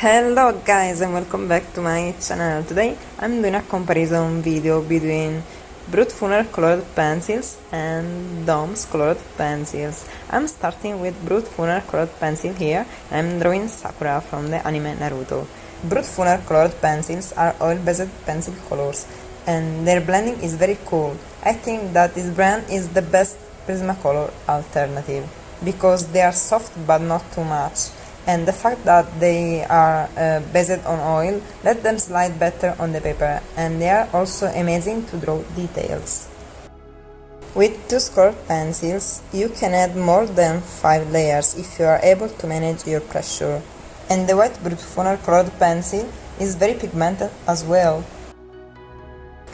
Hello guys and welcome back to my channel. Today I'm doing a comparison video between Brutfuner colored pencils and Doms colored pencils. I'm starting with Brutfuner colored pencil here. I'm drawing Sakura from the anime Naruto. Brutfuner colored pencils are oil-based pencil colors and their blending is very cool. I think that this brand is the best Prismacolor alternative because they are soft but not too much. And the fact that they are based on oil let them slide better on the paper, and they are also amazing to draw details. With two scored pencils you can add more than 5 layers if you are able to manage your pressure. And the white Brutfuner colored pencil is very pigmented as well.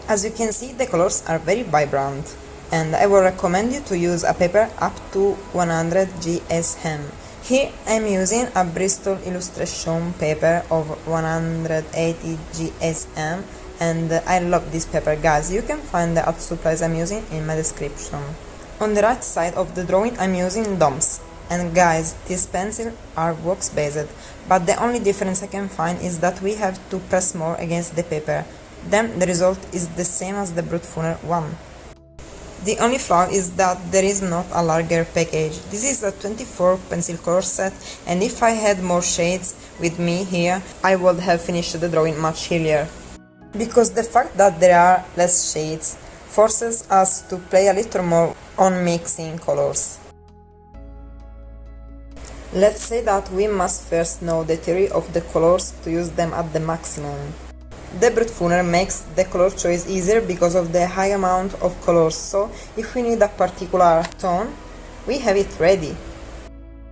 As you can see, the colors are very vibrant, and I will recommend you to use a paper up to 100 GSM. Here I'm using a Bristol illustration paper of 180 GSM, and I love this paper, guys. You can find the art supplies I'm using in my description. On the right side of the drawing I'm using Doms, and guys, these pencils are wax based, but the only difference I can find is that we have to press more against the paper. Then the result is the same as the Brutfuner one. The only flaw is that there is not a larger package. This is a 24 pencil color set, and if I had more shades with me here, I would have finished the drawing much earlier. Because the fact that there are less shades forces us to play a little more on mixing colors. Let's say that we must first know the theory of the colors to use them at the maximum. The Brutfuner makes the color choice easier because of the high amount of colors, so if we need a particular tone, we have it ready.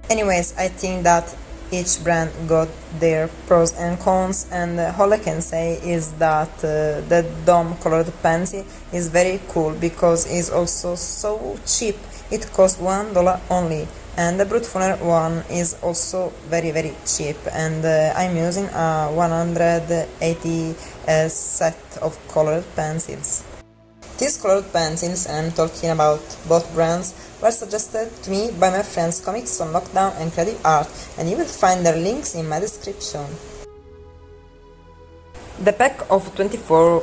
Anyways, I think that each brand got their pros and cons, and all I can say is that the Dom colored pencil is very cool because it's also so cheap. It costs $1 only. And the Brutfuner one is also very cheap, and I'm using a 180 set of colored pencils. These colored pencils, and I'm talking about both brands, were suggested to me by my friends Comics on Lockdown and Creative Art, and you will find their links in my description. The pack of 24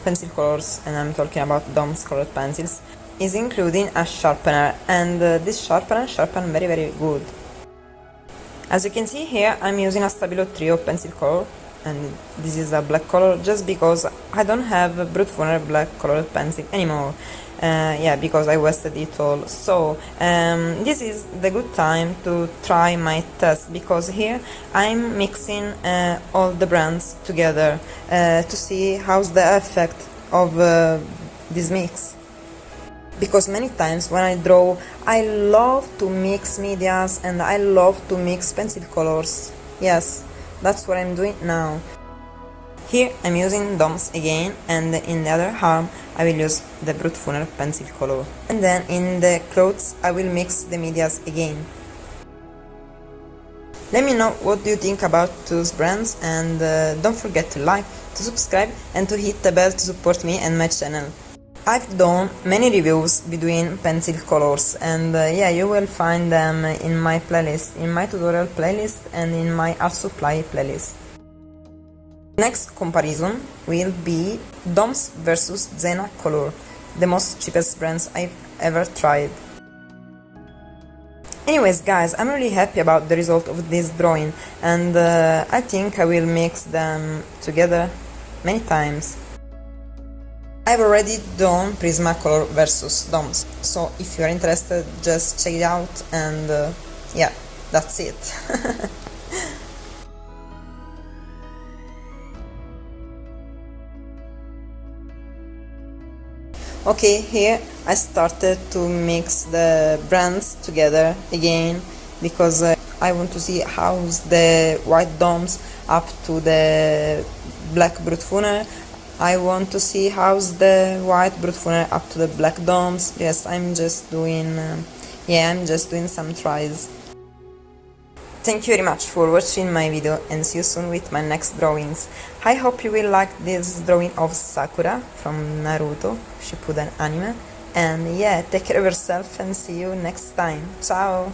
pencil colors, and I'm talking about Dom's colored pencils, is including a sharpener, and this sharpener sharpens very good. As you can see here, I'm using a Stabilo Trio pencil color, and this is a black color just because I don't have a Brutfuner black colored pencil anymore. Because I wasted it all. So this is the good time to try my test, because here I'm mixing all the brands together to see how's the effect of this mix. Because many times when I draw, I love to mix medias and I love to mix pencil colors. Yes, that's what I'm doing now. Here I'm using Doms again, and in the other arm I will use the Brutfuner pencil color. And then in the clothes I will mix the medias again. Let me know what do you think about those brands, and don't forget to like, to subscribe and to hit the bell to support me and my channel. I've done many reviews between pencil colors, and you will find them in my playlist, in my tutorial playlist and in my art supply playlist. Next comparison will be Doms versus Zena Color, the most cheapest brands I've ever tried. Anyways guys, I'm really happy about the result of this drawing, and I think I will mix them together many times. I've already done Prismacolor versus Doms, so if you are interested, just check it out, and that's it. Okay, here I started to mix the brands together again, because I want to see how's the white Doms up to the black Brutfuner. I want to see how's the white Brutfuner up to the black Doms. Yes, I'm just doing some tries. Thank you very much for watching my video, and see you soon with my next drawings. I hope you will like this drawing of Sakura from Naruto Shippuden anime. And take care of yourself and see you next time. Ciao!